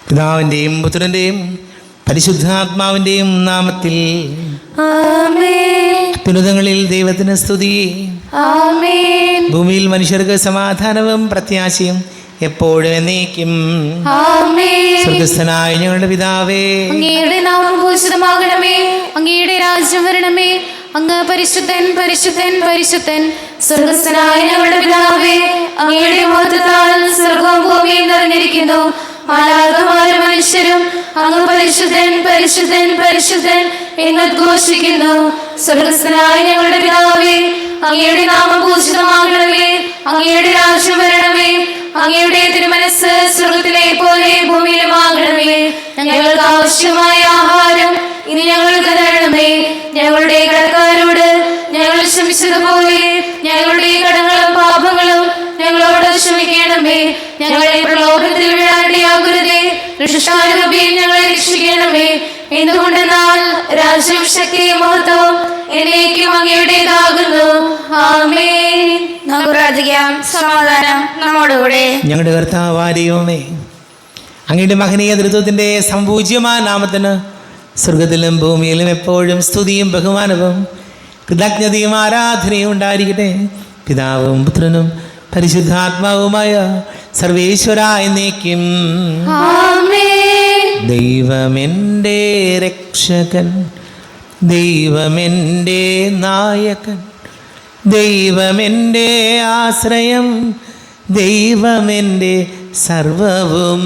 പിതാവിൻ്റെയും പുത്രൻ്റെയും പരിശുദ്ധാത്മാവിൻ്റെയും നാമത്തിൽ ആമേൻ. അത്യുന്നതങ്ങളിൽ ദൈവത്തിന് സ്തുതി. ആമേൻ. ഭൂമിയിൽ മനുഷ്യർക്ക് സമാധാനവും പ്രത്യാശയും എപ്പോഴും എന്നേക്കും. ആമേൻ. സ്വർഗസ്ഥനായ ഞങ്ങളുടെ പിതാവേ, അങ്ങയുടെ നാമം പൂജിതമാകണമേ. അങ്ങയുടെ രാജ്യം വരണമേ. അങ്ങ് പരിശുദ്ധൻ പരിശുദ്ധൻ പരിശുദ്ധൻ. സ്വർഗസ്ഥനായ ഞങ്ങളുടെ പിതാവേ, അങ്ങയുടെ മഹത്വത്താൽ സ്വർഗവും ഭൂമിയും നിറഞ്ഞിരിക്കുന്നു. മാലാഖമാരും മനുഷ്യരും അങ്ങ് പരിശുദ്ധൻ പരിശുദ്ധൻ പരിശുദ്ധൻ എന്ന് ഉദ്ഘോഷിക്കുന്നു. സ്വർഗസ്ഥനായ ഞങ്ങളുടെ പിതാവേ, അങ്ങയുടെ നാമം പൂജിതമാകണമേ. അങ്ങയുടെ രാജ്യം വരണമേ. അങ്ങയുടെ തിരുമനസ് സ്വർഗത്തിലെ പോലെ ഭൂമിയിലുമാകണമേ. ഞങ്ങൾക്ക് ആവശ്യമായ ആഹാരം ഇനി ഞങ്ങൾക്ക് തരണമേ. ഞങ്ങളുടെ കടക്കാരോട് ഞങ്ങൾ ക്ഷമിച്ചതുപോലെ ഞങ്ങളുടെ കടങ്ങളും പാപങ്ങളും ഞങ്ങളോട് ക്ഷമിക്കണമേ. ഞങ്ങളെ പ്രലോഭനത്തിൽ വീഴാനിടയാകരുതേ. ദുഷ്ടാരൂപിയിൽ ഞങ്ങളെ രക്ഷിക്കണമേ. എന്തുകൊണ്ടെന്നാൽ രാജ്യവും ശക്തിയും മഹത്വവും എന്നേക്കും അങ്ങയുടേതാകുന്നു. ആമേൻ. നമുക്ക് പ്രാർത്ഥിക്കാം. സമാധാനം നമ്മോടുകൂടെ. ഞങ്ങളുടെ കർത്താവായ ദൈവമേ, അങ്ങയുടെ മഹനീയ തൃത്വത്തിൻ്റെ സംപൂജ്യമായ നാമത്തിന് സ്വർഗത്തിലും ഭൂമിയിലും എപ്പോഴും സ്തുതിയും ബഹുമാനവും കൃതജ്ഞതയും ആരാധനയും ഉണ്ടായിരിക്കട്ടെ. പിതാവും പുത്രനും പരിശുദ്ധാത്മാവുമായ സർവേശ്വര എന്നേക്കും. ആമേൻ. ദൈവമെൻ്റെ രക്ഷകൻ, ദൈവമെൻ്റെ നായകൻ, ദൈവമെൻ്റെ ആശ്രയം, ദൈവമെൻ്റെ സർവവും.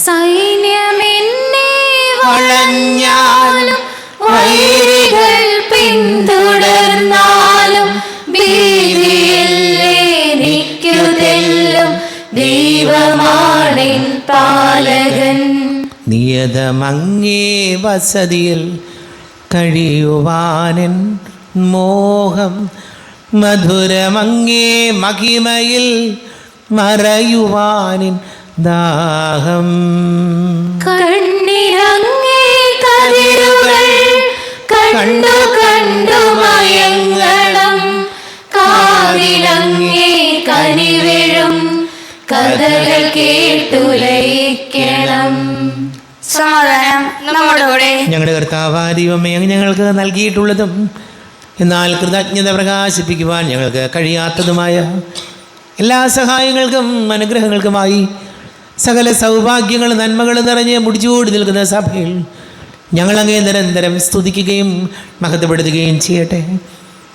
സൈന്യമെന്നെ വളഞ്ഞാലും വൈരികൾ പിന്തുടർന്നാലും ഭീതിയില്ലെനിക്കു തെല്ലും. ദൈവമാണെൻ പാലകൻ. നിയതമങ്ങേ വസതിയിൽ കഴിയുവാനൻ മോഹം, മധുരമങ്ങേ മഹിമയിൽ മറയുവാനിൻ ദാഹം. കണ്ണിലങ്ങേ കതിരുകൾ കണ്ടു കണ്ടു മയങ്ങണം. കാതിലങ്ങേ കനിവിഴും കഥകൾ കേട്ടുലയിക്കണം. സമാധാനം നമ്മോടുകൂടെ. ഞങ്ങളുടെ കർത്താവായ ദൈവമേ, അങ്ങ് ഞങ്ങൾക്ക് നൽകിയിട്ടുള്ളതും എന്നാൽ കൃതജ്ഞത പ്രകാശിപ്പിക്കുവാൻ ഞങ്ങൾക്ക് കഴിയാത്തതുമായ എല്ലാ സഹായങ്ങൾക്കും അനുഗ്രഹങ്ങൾക്കുമായി സകല സൗഭാഗ്യങ്ങൾ നന്മകൾ നിറഞ്ഞ് മുടിച്ചുകൂടി നിൽക്കുന്ന സഭയിൽ ഞങ്ങളങ്ങേ നിരന്തരം സ്തുതിക്കുകയും മഹത്വപ്പെടുത്തുകയും ചെയ്യട്ടെ.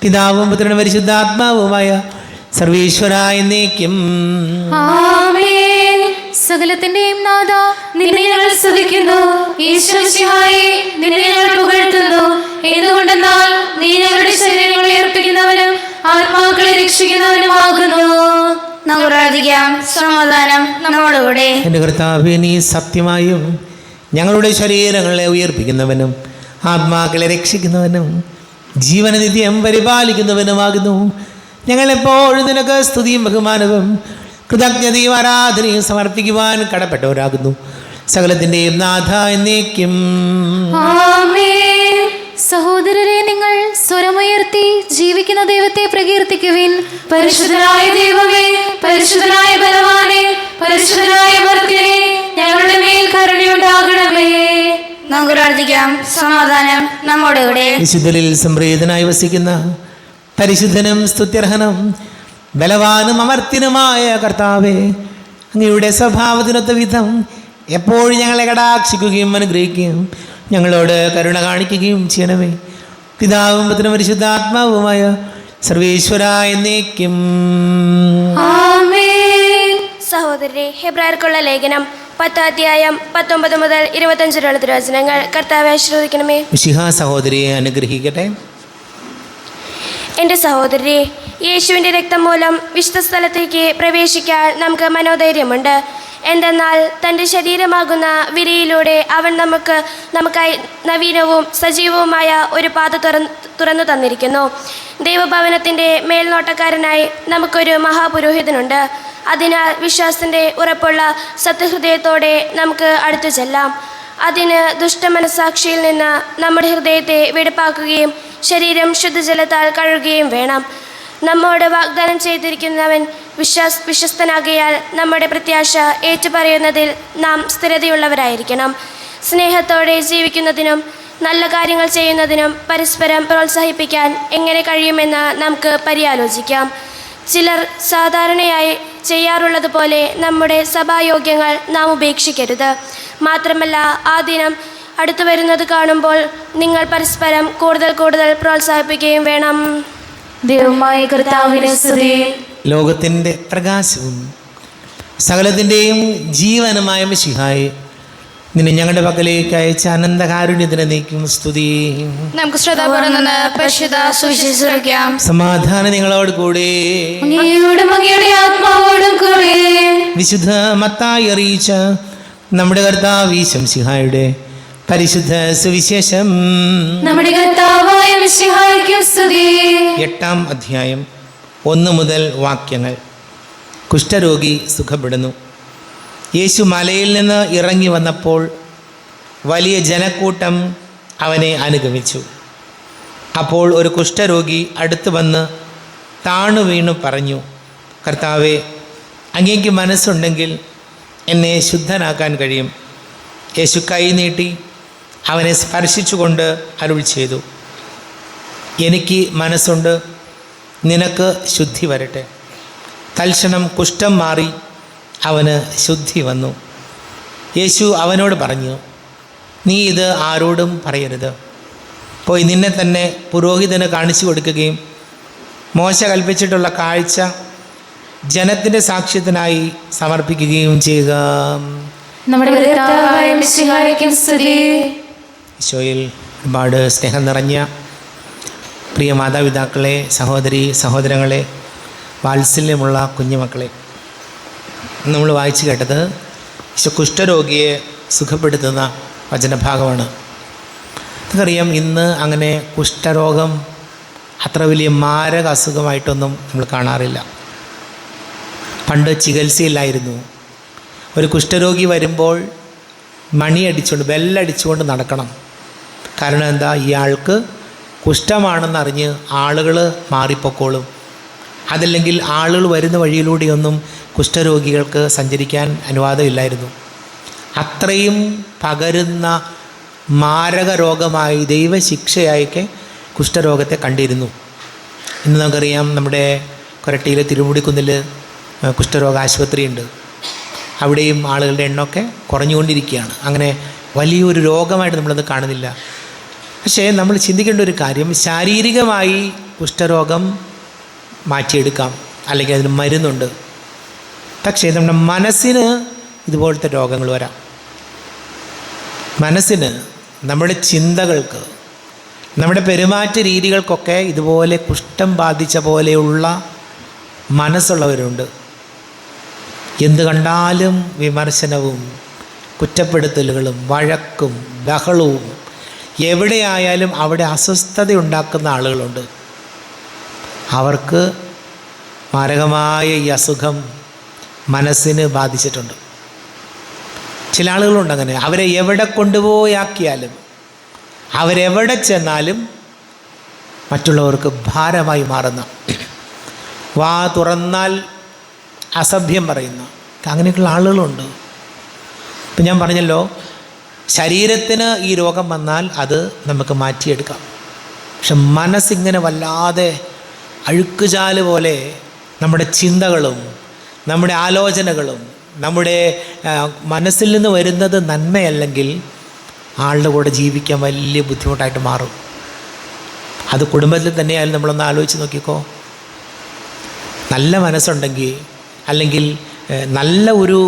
പിതാവും പുത്രനും പരിശുദ്ധാത്മാവുമായ സർവേശ്വര എന്നേക്കും. ആമേൻ. സകലത്തിന്റെയും നാഥ, നിന്നെ ഞങ്ങൾ സ്തുതിക്കുന്നു. ഈശ്വരസിഹായി നിന്നെ ഞങ്ങൾ പുകഴ്ത്തുന്നു. എന്തുകൊണ്ടെന്നാൽ നീ ഞങ്ങളുടെ ശരീരങ്ങളെ അർപ്പിക്കുന്നവനും ആത്മാക്കളെ രക്ഷിക്കുന്നവനുമാകുന്നു. നമുക്ക് പ്രാർത്ഥിക്കാം. സമാധാനം നമ്മോടുകൂടെ. എൻ്റെ കർത്താവേ, നീ സത്യമായും ഞങ്ങളുടെ ശരീരങ്ങളെ ഉയർപ്പിക്കുന്നവനും ആത്മാക്കളെ രക്ഷിക്കുന്നവനും ജീവനനിത്യം പരിപാലിക്കുന്നവനുമാകുന്നു. ഞങ്ങളെപ്പോഴും നിനക്ക് സ്തുതിയും ബഹുമാനവും കൃതജ്ഞതയും ആരാധനയും സമർപ്പിക്കുവാൻ കടപ്പെട്ടവരാകുന്നു. സകലത്തിൻ്റെയും നാഥ എന്നേക്കും. ആമേൻ. സഹോദരരെ, നിങ്ങൾ സ്വരമുയർത്തി ജീവിക്കുന്ന ദൈവത്തെ പ്രകീർത്തിക്കുവിൻ. പരിശുദ്ധനായ ദൈവമേ, പരിശുദ്ധനായ ബലവാനേ, പരിശുദ്ധനായ ഭക്തനെ, ഞങ്ങളുടെ മേൽ കരുണയുണ്ടാകണമേ. നമുക്ക് പ്രാർത്ഥിക്കാം. സമാധാനം നമ്മോടുകൂടെ. വിശുദ്ധരിൽ സംപ്രീതനായി വസിക്കുന്ന പരിശുദ്ധനും സ്തുത്യർഹനും ബലവാനും അമർത്യനുമായ കർത്താവേ, അങ്ങയുടെ സ്വഭാവത്തിനൊത്ത വിധം എപ്പോഴും ഞങ്ങളെ കടാക്ഷിക്കുകയും അനുഗ്രഹിക്കുകയും ഞങ്ങളോട് കരുണ കാണിക്കുകയും ചെയ്യണമേ. പിതാവും പുത്രനും പരിശുദ്ധാത്മാവുമായ സർവേശ്വര എന്നേക്കും. ആമേൻ. സഹോദരരെ, ഹെബ്രായർക്കുള്ള ലേഖനം 10 അധ്യായം 19 മുതൽ 25 വരെയുള്ള തിരുവചനങ്ങൾ കർത്താവെ ആശീർവദിക്കണമേ. മിശിഹ സഹോദരിയെ അനുഗ്രഹിക്കട്ടെ. എൻ്റെ സഹോദരരെ, യേശുവിൻ്റെ രക്തം മൂലം വിശുദ്ധ സ്ഥലത്തേക്ക് പ്രവേശിക്കാൻ നമുക്ക് മനോധൈര്യമുണ്ട്. എന്തെന്നാൽ തൻ്റെ ശരീരമാകുന്ന വിരിയിലൂടെ അവൻ നമുക്കായി നവീനവും സജീവവുമായ ഒരു പാത തുറന്നു തന്നിരിക്കുന്നു. ദൈവഭവനത്തിൻ്റെ മേൽനോട്ടക്കാരനായി നമുക്കൊരു മഹാപുരോഹിതനുണ്ട്. അതിനാൽ വിശ്വാസത്തിൻ്റെ ഉറപ്പുള്ള സത്യഹൃദയത്തോടെ നമുക്ക് അടുത്തു ചെല്ലാം. അതിന് ദുഷ്ടമനസാക്ഷിയിൽ നിന്ന് നമ്മുടെ ഹൃദയത്തെ വെടിപ്പാക്കുകയും ശരീരം ശുദ്ധജലത്താൽ കഴുകുകയും വേണം. നമ്മോട് വാഗ്ദാനം ചെയ്തിരിക്കുന്നവൻ വിശ്വസ്തനാകിയാൽ നമ്മുടെ പ്രത്യാശ ഏറ്റുപറയുന്നതിൽ നാം സ്ഥിരതയുള്ളവരായിരിക്കണം. സ്നേഹത്തോടെ ജീവിക്കുന്നതിനും നല്ല കാര്യങ്ങൾ ചെയ്യുന്നതിനും പരസ്പരം പ്രോത്സാഹിപ്പിക്കാൻ എങ്ങനെ കഴിയുമെന്ന് നമുക്ക് പര്യാലോചിക്കാം. ചിലർ സാധാരണയായി ചെയ്യാറുള്ളതുപോലെ നമ്മുടെ സഭായോഗ്യങ്ങൾ നാം ഉപേക്ഷിക്കരുത്. മാത്രമല്ല, ആ ദിനം അടുത്തു വരുന്നത് കാണുമ്പോൾ നിങ്ങൾ പരസ്പരം കൂടുതൽ പ്രോത്സാഹിപ്പിക്കുകയും വേണം. ദൈവമായ കർത്താവിനെ സ്തുതി. ലോകത്തിൻ്റെ പ്രകാശവും സകലത്തിൻ്റെയും ജീവനുമായ മിശിഹായെ, നിന്നെ ഞങ്ങളുടെ പക്കലേക്ക് അയച്ച അനന്തകാരുണ്യത്തിന് നീക്കും സ്തുതി. നമുക്ക് ശ്രദ്ധാപൂർവം നിന്ന് പരിശുദ്ധ സുവിശേഷം ശ്രവിക്കാം. സമാധാനം നിങ്ങളോട് കൂടെ. അങ്ങയുടെ ആത്മാവോടും കൂടെ. വിശുദ്ധ മത്തായി അറിയിച്ച നമ്മുടെ കർത്താവ് ശംസിഹായുടെ പരിശുദ്ധ സുവിശേഷം. നമ്മുടെ കർത്താവായ മിശിഹായ്ക്ക് സ്തുതി. 8-ാം അധ്യായം 1 മുതൽ വാക്യങ്ങൾ. കുഷ്ഠരോഗി സുഖപ്പെടുന്നു. യേശു മലയിൽ നിന്ന് ഇറങ്ങി വന്നപ്പോൾ വലിയ ജനക്കൂട്ടം അവനെ അനുഗമിച്ചു. അപ്പോൾ ഒരു കുഷ്ഠരോഗി അടുത്ത് വന്ന് താണു വീണു പറഞ്ഞു, കർത്താവേ, അങ്ങേക്ക് മനസ്സുണ്ടെങ്കിൽ എന്നെ ശുദ്ധനാക്കാൻ കഴിയും. യേശു കൈ നീട്ടി അവനെ സ്പർശിച്ചുകൊണ്ട് അരുളി ചെയ്തു, എനിക്ക് മനസ്സുണ്ട്, നിനക്ക് ശുദ്ധി വരട്ടെ. തൽക്ഷണം കുഷ്ഠം മാറി അവന് ശുദ്ധി വന്നു. യേശു അവനോട് പറഞ്ഞു, നീ ഇത് ആരോടും പറയരുത്. പോയി നിന്നെ തന്നെ പുരോഹിതന് കാണിച്ചു കൊടുക്കുകയും മോശ കൽപ്പിച്ചിട്ടുള്ള കാഴ്ച ജനത്തിൻ്റെ സാക്ഷ്യത്തിനായി സമർപ്പിക്കുകയും ചെയ്യുക. നമ്മുടെ കർത്താവായ മിശിഹായ്ക്ക് സ്തുതി. ഈശോയിൽ ഒരുപാട് സ്നേഹം നിറഞ്ഞ പ്രിയ മാതാപിതാക്കളെ, സഹോദരി സഹോദരങ്ങളെ, വാത്സല്യമുള്ള കുഞ്ഞുമക്കളെ, നമ്മൾ വായിച്ചു കേട്ടത് ഈശോ കുഷ്ഠരോഗിയെ സുഖപ്പെടുത്തുന്ന വചനഭാഗമാണ്. നമുക്കറിയാം, ഇന്ന് അങ്ങനെ കുഷ്ഠരോഗം അത്ര വലിയ മാരക അസുഖമായിട്ടൊന്നും നമ്മൾ കാണാറില്ല. പണ്ട് ചികിത്സയില്ലായിരുന്നു. ഒരു കുഷ്ഠരോഗി വരുമ്പോൾ മണിയടിച്ചുകൊണ്ട് ബെല്ലടിച്ചുകൊണ്ട് നടക്കണം. കാരണം എന്താ, ഇയാൾക്ക് കുഷ്ഠമാണെന്നറിഞ്ഞ് ആളുകൾ മാറിപ്പോക്കോളും. അതല്ലെങ്കിൽ ആളുകൾ വരുന്ന വഴിയിലൂടെയൊന്നും കുഷ്ഠരോഗികൾക്ക് സഞ്ചരിക്കാൻ അനുവാദമില്ലായിരുന്നു. അത്രയും പകരുന്ന മാരക രോഗമായി, ദൈവശിക്ഷയായൊക്കെ കുഷ്ഠരോഗത്തെ കണ്ടിരുന്നു. ഇന്ന് നമുക്കറിയാം, നമ്മുടെ കൊരട്ടിയിലെ തിരുമുടിക്കുന്നിൽ കുഷ്ഠരോഗ ആശുപത്രിയുണ്ട്. അവിടെയും ആളുകളുടെ എണ്ണമൊക്കെ കുറഞ്ഞുകൊണ്ടിരിക്കുകയാണ്. അങ്ങനെ വലിയൊരു രോഗമായിട്ട് നമ്മളത് കാണുന്നില്ല. പക്ഷേ നമ്മൾ ചിന്തിക്കേണ്ട ഒരു കാര്യം, ശാരീരികമായി കുഷ്ഠരോഗം മാറ്റിയെടുക്കാം, അല്ലെങ്കിൽ അതിന് മരുന്നുണ്ട്. പക്ഷേ നമ്മുടെ മനസ്സിന് ഇതുപോലത്തെ രോഗങ്ങൾ വരാം. മനസ്സിന്, നമ്മുടെ ചിന്തകൾക്ക്, നമ്മുടെ പെരുമാറ്റ രീതികൾക്കൊക്കെ ഇതുപോലെ കുഷ്ഠം ബാധിച്ച പോലെയുള്ള മനസ്സുള്ളവരുണ്ട്. എന്ത് കണ്ടാലും വിമർശനവും കുറ്റപ്പെടുത്തലുകളും വഴക്കും ബഹളവും, എവിടെയായാലും അവിടെ അസ്വസ്ഥതയുണ്ടാക്കുന്ന ആളുകളുണ്ട്. അവർക്ക് മാരകമായ ഈ അസുഖം മനസ്സിന് ബാധിച്ചിട്ടുണ്ട്. ചില ആളുകളുണ്ട് അങ്ങനെ. അവരെ എവിടെ കൊണ്ടുപോയാക്കിയാലും, അവരെവിടെ ചെന്നാലും മറ്റുള്ളവർക്ക് ഭാരമായി മാറുന്ന, വാ തുറന്നാൽ അസഭ്യം പറയുന്ന, അങ്ങനെയൊക്കെയുള്ള ആളുകളുണ്ട്. ഇപ്പം ഞാൻ പറഞ്ഞല്ലോ, ശരീരത്തിന് ഈ രോഗം വന്നാൽ അത് നമുക്ക് മാറ്റിയെടുക്കാം. പക്ഷെ മനസ്സിങ്ങനെ വല്ലാതെ അഴുക്കുചാല് പോലെ നമ്മുടെ ചിന്തകളും നമ്മുടെ ആലോചനകളും നമ്മുടെ മനസ്സിൽ നിന്ന് വരുന്നത് നന്മയല്ലെങ്കിൽ ആളുടെ കൂടെ ജീവിക്കാൻ വലിയ ബുദ്ധിമുട്ടായിട്ട് മാറും. അത് കുടുംബത്തിൽ തന്നെയായാലും നമ്മളൊന്ന് ആലോചിച്ച് നോക്കിക്കോ. നല്ല മനസ്സുണ്ടെങ്കിൽ, അല്ലെങ്കിൽ നല്ല ഒരു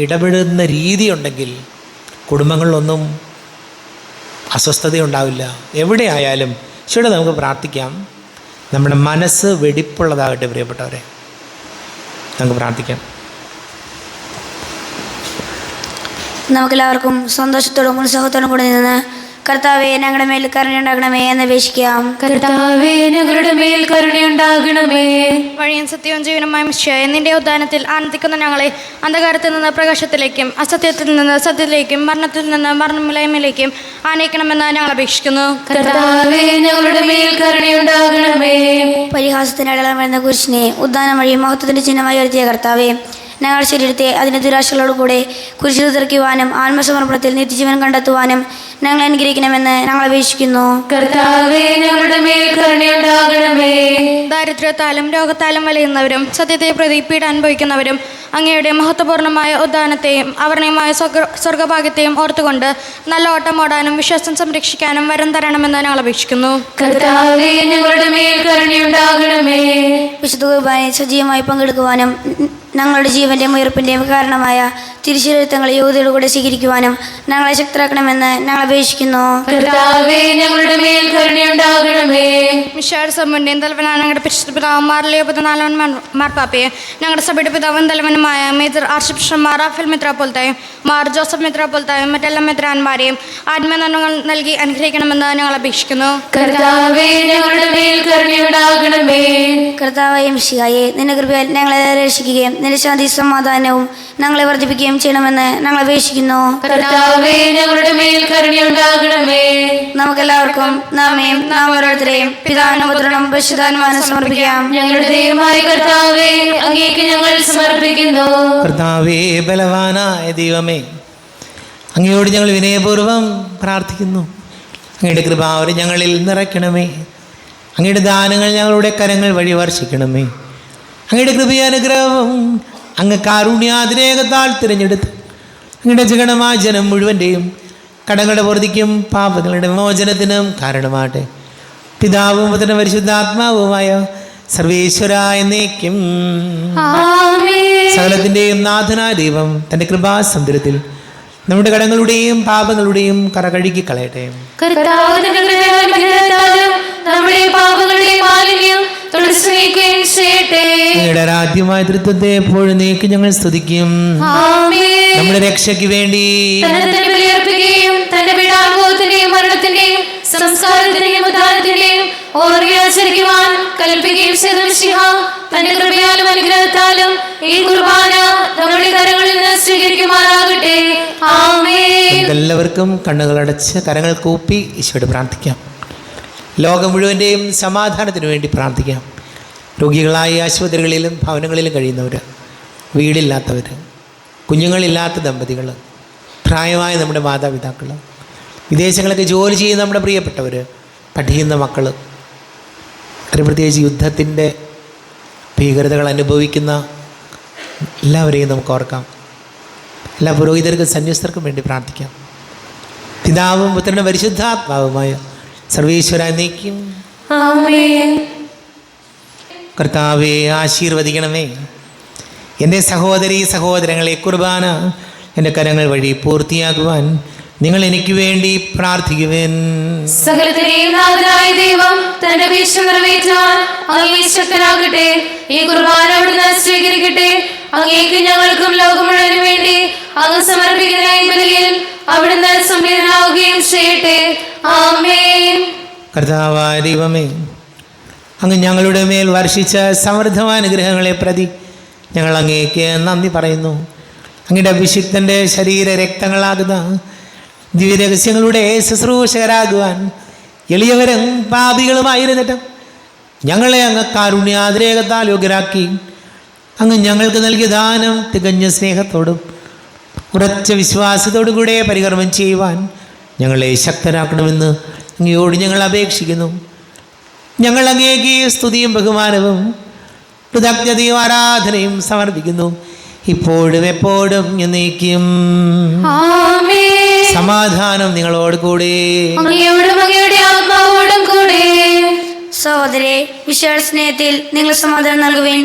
ഇടപെടുന്ന രീതി ഉണ്ടെങ്കിൽ കുടുംബങ്ങളിലൊന്നും അസ്വസ്ഥതയുണ്ടാവില്ല. എവിടെയായാലും ശരി, നമുക്ക് പ്രാർത്ഥിക്കാം. നമ്മുടെ മനസ്സ് വെടിപ്പുള്ളതാകട്ടെ പ്രിയപ്പെട്ടവരെ. നമുക്ക് പ്രാർത്ഥിക്കാം. നമുക്കെല്ലാവർക്കും സന്തോഷത്തോടും ഉത്സാഹത്തോടും കൂടെ നിന്ന് കർത്താവെ ഞങ്ങളുടെ മേൽ കരുണയുണ്ടാകണമേ എന്ന് അപേക്ഷിക്കാം. കർത്താവേ ഞങ്ങളുടെ മേൽ കരുണയുണ്ടാകണമേ. വഴിയും സത്യവും ജീവനുമായ മിശിഹായേ, നിന്റെ ഉദ്ധാനത്തിൽ ആനന്ദിക്കുന്ന ഞങ്ങളെ അന്ധകാരത്തിൽ നിന്ന് പ്രകാശത്തിലേക്കും അസത്യത്തിൽ നിന്ന് സത്യത്തിലേക്കും മരണത്തിൽ നിന്ന് മരണമില്ലായ്മയിലേക്കും ആനയിക്കണമെന്ന് ഞങ്ങൾ അപേക്ഷിക്കുന്നു. കർത്താവേ ഞങ്ങളുടെ മേൽ കരുണയുണ്ടാകണമേ. പരിഹാസത്തിന് അടയാളം വരുന്ന കുരിശിനെ ഉദ്ധാനം വഴി മഹത്വത്തിന്റെ ചിഹ്നമായി ഉയർത്തിയ കർത്താവെ, ഞങ്ങളുടെ ശരീരത്തെ അതിൻ്റെ ദുരാശകളോടുകൂടെ കുരിശിൽ തെറിക്കുവാനും ആത്മസമർപ്പണത്തിൽ നിത്യജീവൻ കണ്ടെത്തുവാനും ഞങ്ങൾ അനുഗ്രഹിക്കണമെന്ന് ഞങ്ങൾ അപേക്ഷിക്കുന്നു. കർത്താവേ ഞങ്ങളുടെ മേൽ കരുണയുണ്ടാകണമേ. ദാരിദ്ര്യത്താലും രോഗത്താലും വലയുന്നവരും സത്യത്തെ പ്രതി പീഡ അനുഭവിക്കുന്നവരും അങ്ങയുടെ മഹത്വപൂർണ്ണമായ ഉദ്ധാനത്തെയും അവർണയമായ സ്വർഗഭാഗ്യത്തെയും ഓർത്തുകൊണ്ട് നല്ല ഓട്ടം ഓടാനും വിശ്വാസം സംരക്ഷിക്കാനും വരം തരണമെന്ന് ഞങ്ങൾ അപേക്ഷിക്കുന്നു. കർത്താവേ ഞങ്ങളുടെ മേൽ കരുണയുണ്ടാകണമേ. വിശുദ്ധ കുർബാനയിൽ സജീവമായി പങ്കെടുക്കുവാനും ഞങ്ങളുടെ ജീവൻ്റെയും ഉയർപ്പിൻ്റെയും കാരണമായ തിരുശീലത്വങ്ങൾ യോഗ്യതയോടെ കൂടെ സ്വീകരിക്കുവാനും ഞങ്ങളെ ശക്തരാക്കണമെന്ന് ഞങ്ങൾ അപേക്ഷിക്കുന്നു. കർത്താവേ ഞങ്ങളുടെ മേൽ കരുണയുണ്ടാകണമേ. മിശിഹായുടെ സഭയുടെയും തലവനായ ഞങ്ങളുടെ പരിശുദ്ധ പിതാവ് മാർ ലിയോ 14 മാർപ്പാപ്പയെ, ഞങ്ങളുടെ സഭയുടെ പിതാവും തലവനുമായ major archbishop Mar Raphael മെത്രാപ്പൊലീത്തയും മാർ ജോസഫ് മെത്രാപ്പൊലീത്തയും മറ്റെല്ലാ മെത്രാന്മാരെയും ആത്മനന്മകൾ നൽകി അനുഗ്രഹിക്കണമെന്ന് ഞങ്ങൾ അപേക്ഷിക്കുന്നു. കർത്താവേ ഞങ്ങളുടെ മേൽ കരുണയുണ്ടാകണമേ. കർത്താവായ മിശിഹായേ, നിന്റെ കൃപയാൽ ഞങ്ങളെ രക്ഷിക്കുകയും നിന്റെ ശാന്തി സമാധാനവും ഞങ്ങളെ വർദ്ധിപ്പിക്കുകയും ചെയ്യണമെന്ന് ഞങ്ങൾ അപേക്ഷിക്കുന്നു. കർത്താവേ ഞങ്ങളുടെ മേൽ കരുണയുണ്ടാകണമേ. നമുക്കെല്ലാവർക്കും നാമേയും നാം ഓരോരുത്തരെയും പിതാവിനും പുത്രനും പരിശുദ്ധാത്മാവിനും സമർപ്പിക്കാം. ഞങ്ങളുടെ ദൈവമായ കർത്താവേ, അങ്ങേക്ക് ഞങ്ങൾ സമർപ്പിക്കുന്നു. കർത്താവേ, ബലവാനായ ദൈവമേ, അങ്ങയോട് ഞങ്ങൾ വിനയപൂർവ്വം പ്രാർത്ഥിക്കുന്നു. അങ്ങയുടെ കൃപാവരം ഞങ്ങളിൽ നിറയ്ക്കണമേ. അങ്ങയുടെ ദാനങ്ങൾ ഞങ്ങളുടെ കരങ്ങൾ വഴി വർഷിക്കണമേ. അങ്ങയുടെ കൃപയാനുഗ്രഹവും അങ്ങ് കാരുണ്യാതിരേകത്താൽ തിരഞ്ഞെടുത്ത് അങ്ങയുടെ ജഗണമായ ജനം മുഴുവൻ്റെയും കടങ്ങളുടെ പൊറുതിക്കും പാപങ്ങളുടെ മോചനത്തിനും കാരണമാട്ടെ. പിതാവും പുത്രനും പരിശുദ്ധാത്മാവുമായ സർവേശ്വര എന്നേക്കും ആമേൻ. സകലത്തിൻ്റെയും നാഥനായ ദൈവം തൻ്റെ കൃപാസമുദ്രത്തിൽ നമ്മുടെ കടങ്ങളുടെയും പാപങ്ങളുടെയും കറ കഴുകി കളയട്ടെ. കർത്താവിന്റെ കൃപയാലും നമ്മുടെ പാപങ്ങളുടെ മാലിന്യം തുടച്ചു നീക്കുകയും ചെയ്യട്ടെ. അങ്ങയുടെ ആരാധ്യമായ തൃത്വത്തെ എപ്പോഴും നീക്കി ഞങ്ങൾ സ്തുതിക്കും. ആമേൻ. നമ്മുടെ രക്ഷയ്ക്ക് വേണ്ടി തന്നെ ബലിയർപ്പിക്കുകയും തന്റെ പീഡാനുഭവത്തിന്റെയും മരണത്തിന്റെയും സംസ്കാരത്തിന്റെയും ഉദ്ധാനത്തിന്റെയും ഓർമ്മയാചരിക്കുവാൻ കൽപ്പിക്കുകയും ചെയ്ത മിശിഹ തന്റെ കൃപയാലും അനുഗ്രഹത്താലും ഈ കുർബാന നമ്മുടെ കരങ്ങളിൽ നിന്ന് സ്വീകരിക്കുമാറാകട്ടെ. ആമേൻ. എല്ലാവർക്കും കണ്ണുകളടച്ച് കരങ്ങൾ കൂപ്പി ഈശോയോട് പ്രാർത്ഥിക്കാം. ലോകം മുഴുവൻ്റെയും സമാധാനത്തിന് വേണ്ടി പ്രാർത്ഥിക്കാം. രോഗികളായ ആശുപത്രികളിലും ഭവനങ്ങളിലും കഴിയുന്നവർ, വീടില്ലാത്തവർ, കുഞ്ഞുങ്ങളില്ലാത്ത ദമ്പതികൾ, പ്രായമായ നമ്മുടെ മാതാപിതാക്കൾ, വിദേശങ്ങളൊക്കെ ജോലി ചെയ്യുന്ന നമ്മുടെ പ്രിയപ്പെട്ടവർ, പഠിക്കുന്ന മക്കൾ, പ്രത്യേകിച്ച് യുദ്ധത്തിൻ്റെ ഭീകരതകൾ അനുഭവിക്കുന്ന എല്ലാവരെയും നമുക്ക് ഓർക്കാം. എല്ലാ പുരോഹിതർക്കും സന്യസ്തർക്കും വേണ്ടി പ്രാർത്ഥിക്കാം. പിതാവും പുത്രനും പരിശുദ്ധാത്മാവുമായ സർവേശ്വര എന്നേക്കും ആമേൻ. കർത്താവെ ആശീർവദിക്കണമേ. എൻ്റെ സഹോദരീ സഹോദരങ്ങളെ, കുർബാന എൻ്റെ കരങ്ങൾ വഴി പൂർത്തിയാക്കുവാൻ നിങ്ങൾ എനിക്ക് വേണ്ടി പ്രാർത്ഥിക്കുവേൻ. സകലത്തിന്റെയും നാഥനായ ദൈവം തന്റെ വീഴ്ച നിറവേറ്റാൻ അങ്ങേ ശക്തനാകട്ടെ. ഈ കുർബാന അവിടുന്ന് സ്വീകരിക്കട്ടെ. അങ്ങേക്ക് ഞങ്ങൾക്കും ലോകം മുഴുവനും വേണ്ടി അങ്ങ് സമർപ്പിക്കുന്ന ഈ ബലിയിൽ അവിടുന്ന് സംപ്രീതനാവുകയും ചെയ്യട്ടെ. ആമേൻ. കർത്താവായ ദൈവമേ, അങ്ങ് ഞങ്ങളുടെ മേൽ വർഷിച്ച സമൃദ്ധമായ അനുഗ്രഹങ്ങളെ പ്രതി ഞങ്ങൾ അങ്ങേക്ക് നന്ദി പറയുന്നു. അങ്ങയുടെ അഭിഷിക്തൻ്റെ ശരീര രക്തങ്ങളാകുന്ന ദിവ്യരഹസ്യങ്ങളുടെ ശുശ്രൂഷകരാകുവാൻ എളിയവരും പാപികളുമായിരുന്നിട്ടും ഞങ്ങളെ അങ്ങ് കാരുണ്യാതിരേകത്താൽ യോഗ്യരാക്കി. അങ്ങ് ഞങ്ങൾക്ക് നൽകിയ ദാനം തികഞ്ഞ സ്നേഹത്തോടും ഉറച്ച വിശ്വാസത്തോടും കൂടെ പരികർമ്മം ചെയ്യുവാൻ ഞങ്ങളെ ശക്തരാക്കണമെന്ന് അങ്ങയോട് ഞങ്ങൾ അപേക്ഷിക്കുന്നു. ഞങ്ങൾ അങ്ങേക്ക് സ്തുതിയും ബഹുമാനവും കൃതജ്ഞതയും ആരാധനയും സമർപ്പിക്കുന്നു, ഇപ്പോഴും എപ്പോഴും എന്നേക്കും. ആമേൻ. സമാധാനം നിങ്ങളോട് കൂടെ. അങ്ങയോടും അങ്ങയുടെ ആത്മാവോടും കൂടെ. സഹോദരേ, വിശാല സ്നേഹത്തിൽ നിങ്ങൾ സമാധാനം നൽകുവേൻ.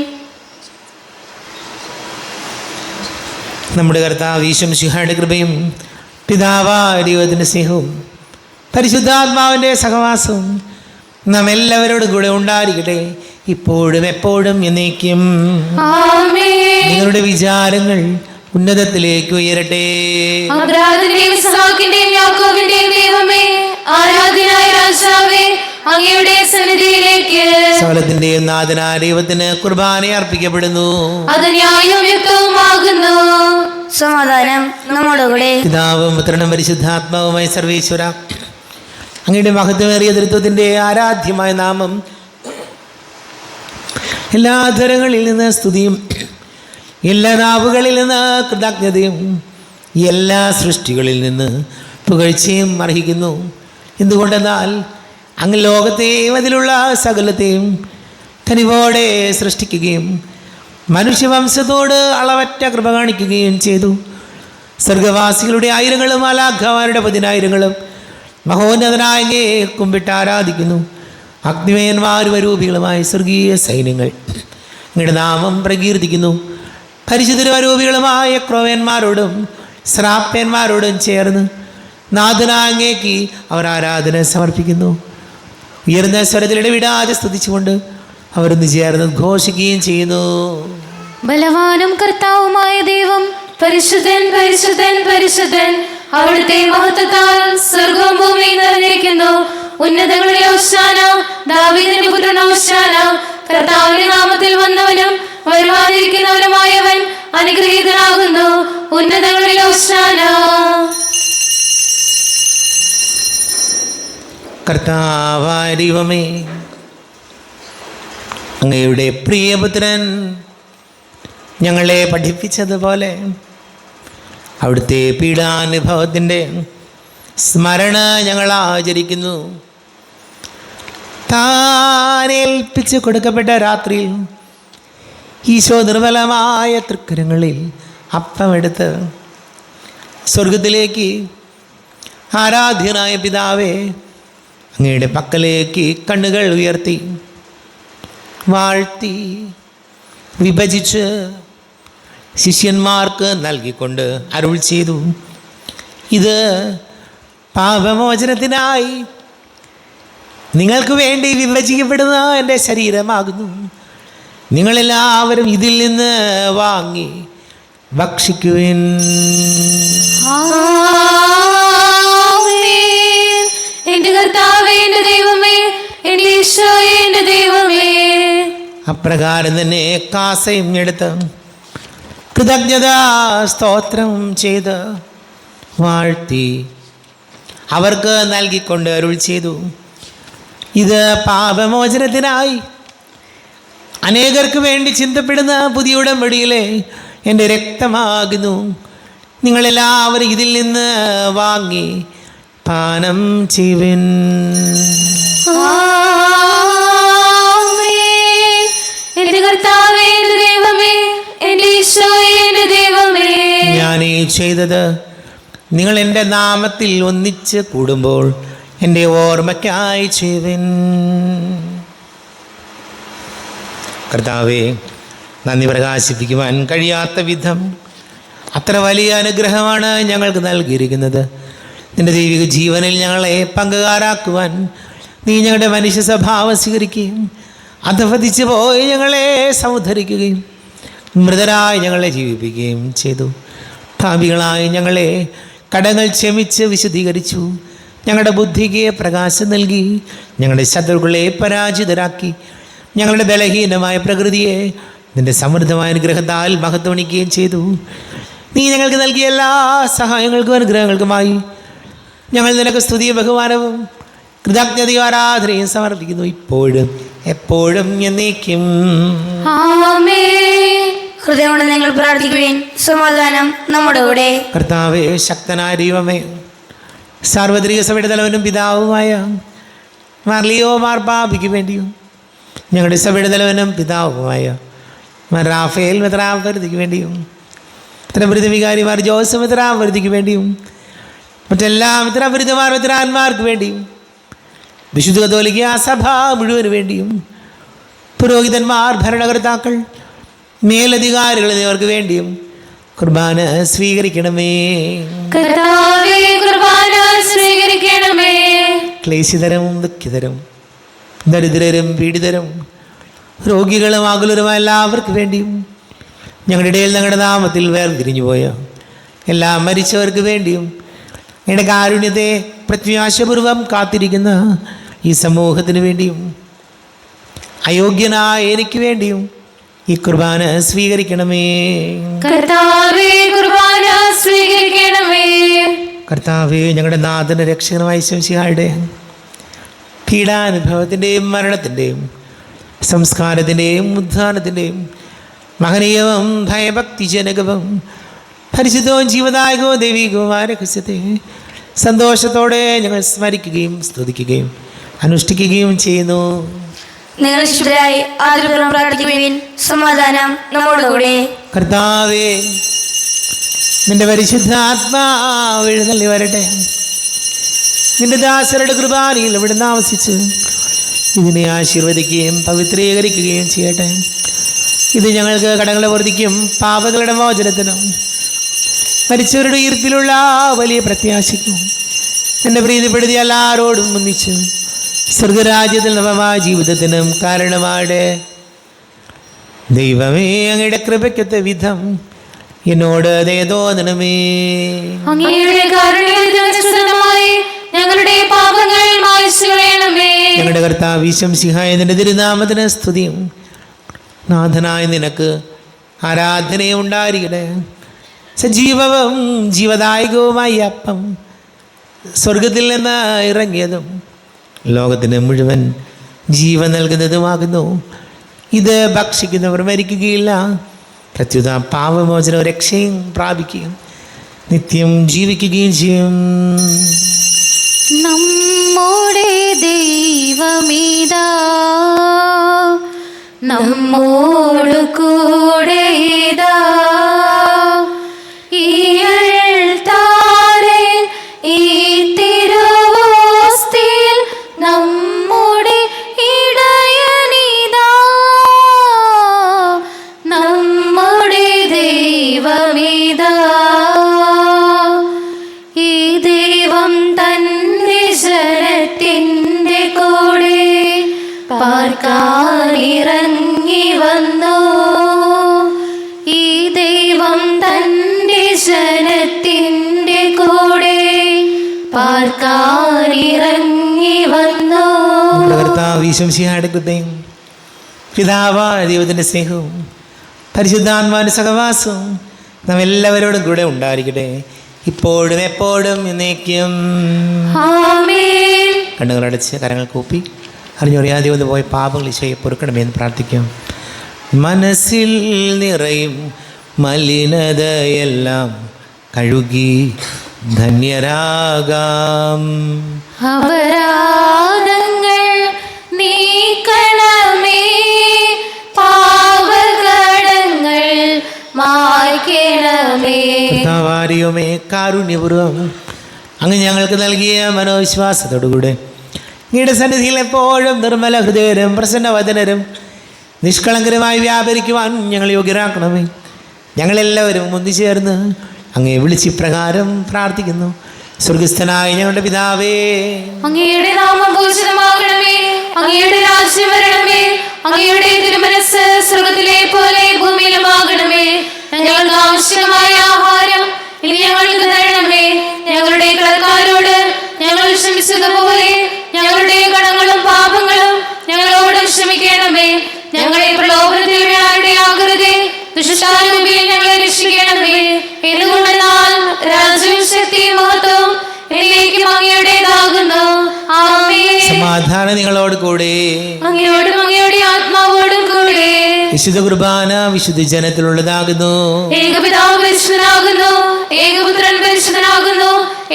നമ്മുടെ കർത്താവ് ഈശോ മിശിഹായുടെ കൃപയും പിതാവായ ദൈവത്തിൻ്റെ സ്നേഹവും പരിശുദ്ധാത്മാവിൻ്റെ സഹവാസവും നാം എല്ലാവരോടും കൂടെ ഉണ്ടായിരിക്കട്ടെ, ഇപ്പോഴും എപ്പോഴും എന്നേക്കും. ആമേൻ. നിങ്ങളുടെ വിചാരങ്ങൾ ഉന്നതത്തിലേക്ക് ഉയരട്ടെ. അബ്രാഹാമിന്റെയും ഇസ്ഹാക്കിന്റെയും യാക്കോബിന്റെയും ദൈവമേ, ആരാധനായ രാജാവേ, അങ്ങയുടെ സന്നിധിയിലേക്ക് സകലത്തിന്റെയും നാഥനായ ദൈവത്തിന് കുർബാന അർപ്പിക്കപ്പെടുന്നു. അത് ന്യായവും യുക്തവുമാകുന്നു. സമാധാനം നമ്മോടുകൂടെ. പിതാവും പുത്രനും പരിശുദ്ധാത്മാവുമായ സർവേശ്വര, അങ്ങയുടെ മഹത്വമേറിയ തൃത്വത്തിൻ്റെ ആരാധ്യമായ നാമം എല്ലാ ധരങ്ങളിൽ നിന്ന് സ്തുതിയും എല്ലാ നാവുകളിൽ നിന്ന് കൃതജ്ഞതയും എല്ലാ സൃഷ്ടികളിൽ നിന്ന് പുകഴ്ചയും അർഹിക്കുന്നു. എന്തുകൊണ്ടെന്നാൽ അങ്ങ് ലോകത്തെയും അതിലുള്ള സകലത്തെയും കനിവോടെ സൃഷ്ടിക്കുകയും മനുഷ്യവംശത്തോട് അളവറ്റ കൃപ കാണിക്കുകയും ചെയ്തു. സ്വർഗവാസികളുടെ ആയിരങ്ങളും മാലാഖമാരുടെ പതിനായിരങ്ങളും മഹോന്നതനായ അങ്ങയെ കുമ്പിട്ട് ആരാധിക്കുന്നു. അഗ്നിമയന്മാരുവരൂപികളുമായ സ്വർഗീയ സൈന്യങ്ങൾ അങ്ങയുടെ നാമം പ്രകീർത്തിക്കുന്നു. പരിശുദ്ധരൂപികളുമായ ക്രോവന്മാരോടും ശ്രാപ്യന്മാരോടും ചേർന്ന് നാഥനായ അങ്ങേക്ക് അവർ ആരാധന സമർപ്പിക്കുന്നു. ഉയർന്ന സ്വരത്തിൽ ഇടവിടാതെ സ്തുതിച്ചുകൊണ്ട് അവരൊന്ന് ചേർന്ന് ഘോഷിക്കുകയും ചെയ്യുന്നു. ബലവാനും കർത്താവുമായ ദൈവം പരിശുദ്ധൻ, പരിശുദ്ധൻ, പരിശുദ്ധൻ. അവിടുത്തെ മഹത്വത്താൽ സ്വർഗവും ഭൂമിയും നിറഞ്ഞിരിക്കുന്നു. ഉന്നതങ്ങളിലെ ഹോശാന, ദാവീദിന്റെ പുത്രൻ ഹോശാന. കർത്താവിന്റെ നാമത്തിൽ വന്നവനും വരുവാനിരിക്കുന്നവനുമായവൻ അനുഗ്രഹീതനാകുന്നു. ഉന്നതങ്ങളിലെ ഹോശാന. കർത്താവായ ദൈവമേ, അങ്ങയുടെ പ്രിയപുത്രൻ ഞങ്ങളെ പഠിപ്പിച്ചതുപോലെ അവിടുത്തെ പീഡാനുഭവത്തിൻ്റെ സ്മരണ ഞങ്ങൾ ആചരിക്കുന്നു. താനേൽപ്പിച്ച് കൊടുക്കപ്പെട്ട രാത്രിയിൽ ഈശോ നിർമ്മലമായ തൃക്കരങ്ങളിൽ അപ്പമെടുത്ത് സ്വർഗത്തിലേക്ക് ആരാധ്യനായ പിതാവേ അങ്ങയുടെ പക്കലേക്ക് കണ്ണുകൾ ഉയർത്തി വാഴ്ത്തി വിഭജിച്ച് ശിഷ്യന്മാർക്ക് നൽകിക്കൊണ്ട് അരുൾ ചെയ്തു, ഇത് പാപമോചനത്തിനായി നിങ്ങൾക്ക് വേണ്ടി വിഭജിക്കപ്പെടുന്ന എൻ്റെ ശരീരമാകുന്നു. നിങ്ങളെല്ലാവരും ഇതിൽ നിന്ന് വാങ്ങി ഭക്ഷിക്കുവിൻ. എന്റെ കർത്താവേ, എന്റെ ദൈവമേ, എന്റെ ഈശോയേ, എന്റെ ദൈവമേ. അപ്രകാരം തന്നെ കാസയും എടുത്ത് കൃതജ്ഞതാ സ്തോത്രം ചെയ്ത് വാഴ്ത്തി അവർക്ക് നൽകിക്കൊണ്ട് അരുൾ ചെയ്തു, ഇത് പാപമോചനത്തിനായി അനേകർക്ക് വേണ്ടി ചിന്തപ്പെടുന്ന പുതിയ ഉടമ്പടിയിലെ എൻ്റെ രക്തമാകുന്നു. നിങ്ങളെല്ലാവരും ഇതിൽ നിന്ന് വാങ്ങി പാനം ചെയ്യുവിൻ. എന്റെ കർത്താവേ, എന്റെ ദൈവമേ, എന്റെ ഈശോയേ, എന്റെ ദൈവമേ. ഞാൻ ഈ ചെയ്തത് നിങ്ങൾ എൻ്റെ നാമത്തിൽ ഒന്നിച്ച് കൂടുമ്പോൾ എൻ്റെ ഓർമ്മയ്ക്കായി ചെയ്യുവിൻ. കർത്താവേ, നന്ദി പ്രകാശിപ്പിക്കുവാൻ കഴിയാത്ത വിധം അത്ര വലിയ അനുഗ്രഹമാണ് ഞങ്ങൾക്ക് നൽകിയിരിക്കുന്നത്. നിൻ്റെ ദൈവിക ജീവനിൽ ഞങ്ങളെ പങ്കുകാരാക്കുവാൻ നീ ഞങ്ങളുടെ മനുഷ്യ സ്വഭാവം സ്വീകരിക്കുകയും അധപതിച്ചു പോയി ഞങ്ങളെ സമുദ്ധരിക്കുകയും മൃതരായി ഞങ്ങളെ ജീവിപ്പിക്കുകയും ചെയ്തു. പാപികളായി ഞങ്ങളെ കടങ്ങൾ ക്ഷമിച്ച് വിശദീകരിച്ചു. ഞങ്ങളുടെ ബുദ്ധിക്ക് പ്രകാശം നൽകി ഞങ്ങളുടെ ശത്രുക്കളെ പരാജിതരാക്കി ഞങ്ങളുടെ ബലഹീനമായ പ്രകൃതിയെ നിൻ്റെ സമൃദ്ധമായ അനുഗ്രഹത്താൽ മഹത്വണിക്കുകയും ചെയ്തു. നീ ഞങ്ങൾക്ക് നൽകിയ എല്ലാ സഹായങ്ങൾക്കും അനുഗ്രഹങ്ങൾക്കുമായി ഞങ്ങൾ നിനക്ക് സ്തുതിയും ബഹുമാനവും കൃതജ്ഞതയും ആരാധനയും സമർപ്പിക്കുന്നു, ഇപ്പോഴും എപ്പോഴും എന്നേക്കും. ഹൃദയം കൊണ്ട് നിങ്ങൾ പ്രാർത്ഥിക്കുവിൻ. സമാധാനം നമ്മുടെ കൂടെ. കർത്താവേ, ശക്തനായ ദൈവമേ, സാർവത്രിക സഭയുടെ തലവനും പിതാവുമായ മാർലിയോ മാർപ്പാപ്പിക്ക് വേണ്ടിയും ഞങ്ങളുടെ സഭയുടെ തലവനും പിതാവുമായ റാഫേൽ മെത്രാപൊലീത്തയ്ക്ക് വേണ്ടിയും മെത്രാപൊലീത്ത ജോസഫ് മെത്രാപൊലീത്തയ്ക്ക് വേണ്ടിയും മറ്റെല്ലാ മെത്രാന്മാർക്ക് വേണ്ടിയും വിശുദ്ധ കത്തോലിക്ക സഭ മുഴുവന് വേണ്ടിയും പുരോഹിതന്മാർ, ഭരണകർത്താക്കൾ, മേലധികാരികൾ എന്നിവർക്ക് വേണ്ടിയും കുർബാന സ്വീകരിക്കണമേ. കർത്താവേ, കുർബാന സ്വീകരിക്കണമേ. ക്ലേശിതരും ദുഃഖിതരും ദരിദ്രരും പീഡിതരും രോഗികളും ആകുലരുമായ എല്ലാവർക്കും വേണ്ടിയും ഞങ്ങളുടെ ഇടയിൽ ഞങ്ങളുടെ നാമത്തിൽ വേർതിരിഞ്ഞു പോയ എല്ലാ മരിച്ചവർക്ക് വേണ്ടിയും ഞങ്ങളുടെ കാരുണ്യത്തെ പ്രത്യാശപൂർവം കാത്തിരിക്കുന്ന ഈ സമൂഹത്തിന് വേണ്ടിയും അയോഗ്യനായ എനിക്ക് വേണ്ടിയും ഈ കുർബാന സ്വീകരിക്കണമേ. കർത്താവേ, കുർബാന സ്വീകരിക്കണമേ. കർത്താവേ, ഞങ്ങളുടെ നാഥന രക്ഷകനായ ശംസിഹായുടെ പീഡാനുഭവത്തിൻ്റെയും മരണത്തിൻ്റെയും സംസ്കാരത്തിൻ്റെയും ഉദ്ധാനത്തിൻ്റെയും മഹനീയവും ഭയഭക്തിജനകവും പരിശുദ്ധവും ജീവദായകവും ദൈവികവുമായ രഹസ്യത്തെ സന്തോഷത്തോടെ ഞങ്ങൾ സ്മരിക്കുകയും സ്തുതിക്കുകയും അനുഷ്ഠിക്കുകയും ചെയ്യുന്നു. നിങ്ങൾ ശുദ്ധരായി ആദരപൂർവ്വം പ്രാർത്ഥിക്കുവിൻ. സമാധാനം നമ്മോടുകൂടെ. കർത്താവേ, നിന്റെ പരിശുദ്ധാത്മാവ് എഴുന്നള്ളി വരട്ടെ. നിന്റെ ദാസരുടെ കൃപാനിയിൽ ഇവിടെ താമസിച്ച് ഇതിനെ ആശീർവദിക്കുകയും പവിത്രീകരിക്കുകയും ചെയ്യട്ടെ. ഇത് ഞങ്ങൾക്ക് കടങ്ങളുടെ വർദ്ധിക്കും പാപങ്ങളുടെ മോചനത്തിനും മരിച്ചവരുടെ ഉയർപ്പിലുള്ള വലിയ പ്രത്യാശയ്ക്കും എന്നെ പ്രീതിപ്പെടുത്തി എല്ലാവരോടും ഒന്നിച്ച് സ്വർഗരാജ്യത്തിൽ നവമായ ജീവിതത്തിനും കാരണമാടെ. ദൈവമേ, അങ്ങയുടെ കൃപയ്ക്കൊത്ത വിധം എന്നോട് ദയ തോന്നണമേ. അങ്ങയുടെ കാരുണ്യമായി ഞങ്ങളുടെ പാപങ്ങൾ മായ്ച്ചു കളയണമേ. ഞങ്ങളുടെ കർത്താവ് ഈശംസിഹായ നിന്റെ തിരുനാമത്തിന് സ്തുതിയും നാഥനായ നിനക്ക് ആരാധനയും ഉണ്ടായിരിക്കട്ടെ. സജീവവും ജീവദായകവുമായി അപ്പം സ്വർഗത്തിൽ നിന്ന് ഇറങ്ങിയതും ലോകത്തിന് മുഴുവൻ ജീവൻ നൽകുന്നതുമാകുന്നു. ഇത് ഭക്ഷിക്കുന്നവർ മരിക്കുകയില്ല, പ്രത്യുത പാപമോചനവും രക്ഷയും പ്രാപിക്കുകയും നിത്യം ജീവിക്കുകയും ചെയ്യും. നമ്മുടെ ദൈവമിതാ നമ്മോട് കൂടെ ഇതാ. ഈ അൾത്താരയിൽ ഈ തിരുവോസ്തിയിൽ നമ്മുടെ ഇടയനിതാ. നമ്മുടെ ദൈവമിതാ. ഈ ദൈവം തന്റെ ജനത്തിൻ്റെ കൂടെ പാർക്കാനിറങ്ങി വന്നു. ഈ ദൈവം തന്റെ ജനത്തിൻ്റെ കൂടെ പാർക്കാനിറങ്ങി വന്നു. കർത്താവ് ഈശംസിഹായുടെ കൃപയും പിതാവായ ദൈവത്തിൻ്റെ സ്നേഹവും പരിശുദ്ധാത്മാവിൻ്റെ സഹവാസവും നാം എല്ലാവരോടും കൂടെ ഉണ്ടായിരിക്കട്ടെ, ഇപ്പോഴും എപ്പോഴും എന്നേക്കും. ആമേൻ. കണ്ണുകളടച്ച് കരങ്ങൾ കൂപ്പി അറിഞ്ഞറിയാതെ ഒന്ന് പോയ പാപങ്ങൾ ഈശോയെ പൊറുക്കണമെന്ന് പ്രാർത്ഥിക്കാം. മനസ്സിൽ നിറയും മലിനതയെല്ലാം കഴുകി ധന്യരാകാം. അപരാധങ്ങൾ നീക്കണമേ, പാപകടങ്ങൾ മായ്ക്കണമേ. കർത്താവാരിയുമേ, കാരുണ്യപൂർവ്വം അങ്ങ് ഞങ്ങൾക്ക് നൽകിയ മനോവിശ്വാസത്തോടുകൂടെ അങ്ങയുടെ സന്നിധിയിൽ എപ്പോഴും നിർമ്മല ഹൃദയരും പ്രസന്നവദനരും നിഷ്കളങ്കരമായി വ്യാപരിക്കുവാൻ ഞങ്ങൾ യോഗ്യരാക്കണമേ. ഞങ്ങളെല്ലാവരും ഒന്നുചേർന്ന് അങ്ങയെ വിളിച്ചിപ്രകാരം പ്രാർത്ഥിക്കുന്നു. സ്വർഗസ്ഥനായ ഞങ്ങളുടെ പിതാവേ, അങ്ങയുടെ നാമം പൂജിതമാകണമേ. അങ്ങയുടെ രാജ്യം വരണമേ. അങ്ങയുടെ തിരുമനസ്സ് സ്വർഗത്തിലെ പോലെ ഭൂമിയിലുമാകണമേ. ഞങ്ങൾക്ക് ആവശ്യമായ ആഹാരം ഇനി ഞങ്ങൾക്ക് തരണമേ. ഞങ്ങളുടെ കടക്കാരോട് ഞങ്ങൾ ക്ഷമിച്ചതുപോലെ ഞങ്ങളുടെ കടങ്ങളും പാപങ്ങളും ഞങ്ങളോട് ക്ഷമിക്കണമേ. ഞങ്ങളെ പ്രലോഭനത്തിൽ ഇടയാക്കരുതേ, ദുഷ്ടാരൂപിയിൽ ഞങ്ങളെ രക്ഷിക്കണമേ. എന്തുകൊണ്ടെന്നാൽ രാജ്യവും ശക്തിയും മഹത്വവും എന്നേക്കും അങ്ങയുടേതാകുന്നു. ആമേൻ. സമാധാനം നിങ്ങളോട് കൂടെ. അങ്ങയോടും അങ്ങയുടെ ആത്മാവോടും കൂടെ. വിശുദ്ധ കുർബാന വിശുദ്ധ ജനത്തിലുള്ളതാകുന്നു. ഏകപിതാവ് പരിശുദ്ധനാകുന്നു, ഏകപുത്രൻ പരിശുദ്ധനാകുന്നു,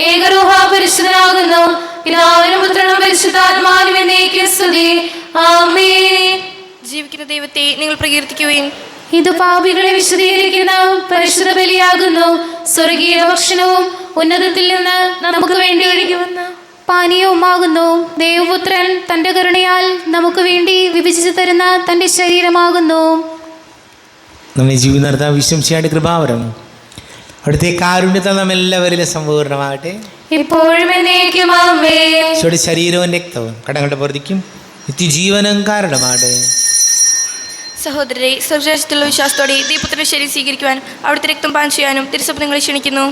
ഏകരൂഹ പരിശുദ്ധനാകുന്നു. പിതാവിനും പുത്രനും പരിശുദ്ധാത്മാവിനും എന്നേക്കും സ്തുതി. ആമേൻ. ജീവിക്കുന്ന ദൈവത്തെ നിങ്ങൾ പ്രകീർത്തിക്കുവിൻ. ഇത് പാപികളെ വിശദീകരിക്കുന്ന പരിശുദ്ധ ബലിയാകുന്നു. സ്വർഗീയ ഭക്ഷണവും ഉന്നതത്തിൽ നിന്ന് നമുക്ക് വേണ്ടി ഒഴുകിവന്ന പാനീയവുമാകുന്നു. ദേവപുത്രൻ തൻ്റെ കരുണയാൽ നമുക്ക് വേണ്ടി വിഭജിച്ചു തരുന്ന തൻ്റെ ശരീരമാകുന്നു. നമ്മെ ജീവിതം നടത്താൻ വിശ്വസിയാണ്ട് കൃപാവരം അവിടുത്തെ കാരുണ്യത്തെ നാം എല്ലാവരിലും സമ്പൂർണ്ണമാകട്ടെ, ഇപ്പോഴും എന്നേക്കും. ആമേൻ. ഈശോയുടെ ശരീരവും രക്തവും കടങ്ങളുടെ പൊറുതിക്കും നിത്യജീവനും കാരണമാണ്. സഹോദരരെ, സ്വർഗരാജ്യത്തിലുള്ള വിശ്വാസത്തോടെ ദൈവപുത്രന്റെ ശരീരം സ്വീകരിക്കുവാനും അവിടുത്തെ രക്തം പാനം ചെയ്യാനും തിരുസഭ നിങ്ങളെ ക്ഷണിക്കുന്നു.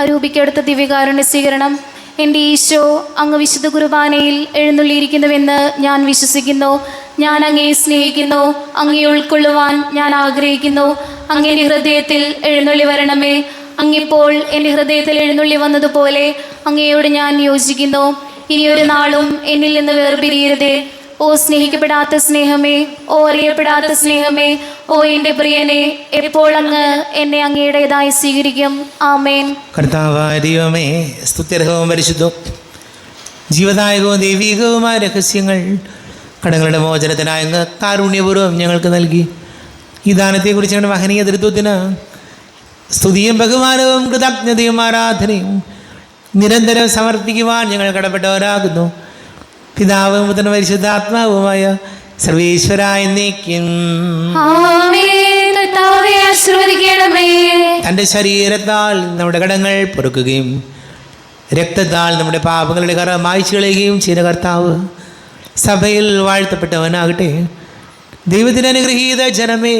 അരൂപിക്കടുത്ത ദിവ്യകാരുണ്യ സ്വീകരണം എൻ്റെ ഈശോ അങ്ങ് വിശുദ്ധ കുർബാനയിൽ എഴുന്നള്ളിയിരിക്കുന്നുവെന്ന് ഞാൻ വിശ്വസിക്കുന്നു. ഞാൻ അങ്ങയെ സ്നേഹിക്കുന്നു. അങ്ങയെ ഉൾക്കൊള്ളുവാൻ ഞാൻ ആഗ്രഹിക്കുന്നു. അങ്ങ് എൻ്റെ ഹൃദയത്തിൽ എഴുന്നള്ളി വരണമേ. അങ്ങിപ്പോൾ എൻ്റെ ഹൃദയത്തിൽ എഴുന്നള്ളി വന്നതുപോലെ അങ്ങയോട് ഞാൻ യോജിക്കുന്നു. ഇനിയൊരു നാളും എന്നിൽ നിന്ന് വേർപിരിയരുതേ. ഓ സ്നേഹിക്കപ്പെടാത്ത സ്നേഹമേ, ഓ അറിയപ്പെടാത്ത സ്നേഹമേ, ഓ എൻ്റെ പ്രിയനെ, എപ്പോൾ അങ്ങ് എന്നെ അങ്ങയുടേതായി സ്വീകരിക്കും. ആമേൻ. കർത്താവായ ദൈവമേ, സ്തുത്യർഹവും പരിശുദ്ധവും ജീവദായകവും ദൈവീകവുമായ രഹസ്യങ്ങൾ കടങ്ങളുടെ മോചനത്തിനായി അങ്ങ് കാരുണ്യപൂർവ്വം ഞങ്ങൾക്ക് നൽകി. ഈ ദാനത്തെക്കുറിച്ച് ഞങ്ങളുടെ മഹനീയ തൃത്വത്തിന് സ്തുതിയും ബഹുമാനവും കൃതജ്ഞതയും ആരാധനയും നിരന്തരം സമർപ്പിക്കുവാൻ ഞങ്ങൾ കടപ്പെട്ടവരാകുന്നു. പിതാവും പുത്രനും പരിശുദ്ധാത്മാവുമായ സർവേശ്വരായ എന്നേക്കും. ആമേൻ. കർത്താവേ, ആശീർവദിക്കണമേ. തൻ്റെ ശരീരത്താൽ നമ്മുടെ കടങ്ങൾ പൊറുക്കുകയും രക്തത്താൽ നമ്മുടെ പാപങ്ങളുടെ കറ മായ്ച്ചു കളയുകയും ചെയ്ത കർത്താവ് സഭയിൽ വാഴ്ത്തപ്പെട്ടവനാകട്ടെ. ദൈവത്തിന് അനുഗ്രഹീത ജനമേ,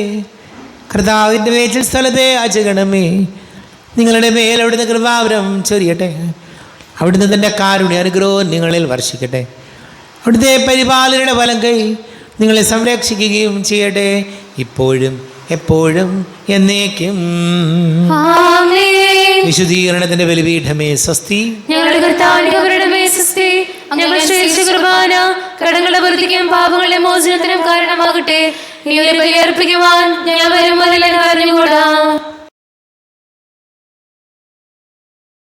കർത്താവിൻ്റെ മേച്ചിൽ സ്ഥലത്തെ അജഗണമേ, നിങ്ങളുടെ മേൽ അവിടുന്ന് കൃപാവരം ചൊരിയട്ടെ. അവിടുന്ന് തൻ്റെ കാരുണ്യ അനുഗ്രഹവും നിങ്ങളിൽ വർഷിക്കട്ടെ. അവിടുത്തെ പരിപാലനയുടെ വലം കൈ നിങ്ങളെ സംരക്ഷിക്കുകയും ചെയ്യട്ടെ, ഇപ്പോഴും എപ്പോഴും എന്നേക്കും. ആമേൻ. വിശുദ്ധീകരണത്തിന്റെ ബലിപീഠമേ സ്വസ്തി. ഞങ്ങളുടെ കർത്താവിന്റെ സ്വസ്തി. ഞങ്ങൾ ശ്രേഷ്ഠ കുർബാന കടങ്ങളുടെ വൃത്തിക്കും പാപങ്ങളുടെ മോചനത്തിനും കാരണമാകട്ടെ. ഈ ഒരു ബലി അർപ്പിക്കുവാൻ ഞങ്ങൾ വരും വരെ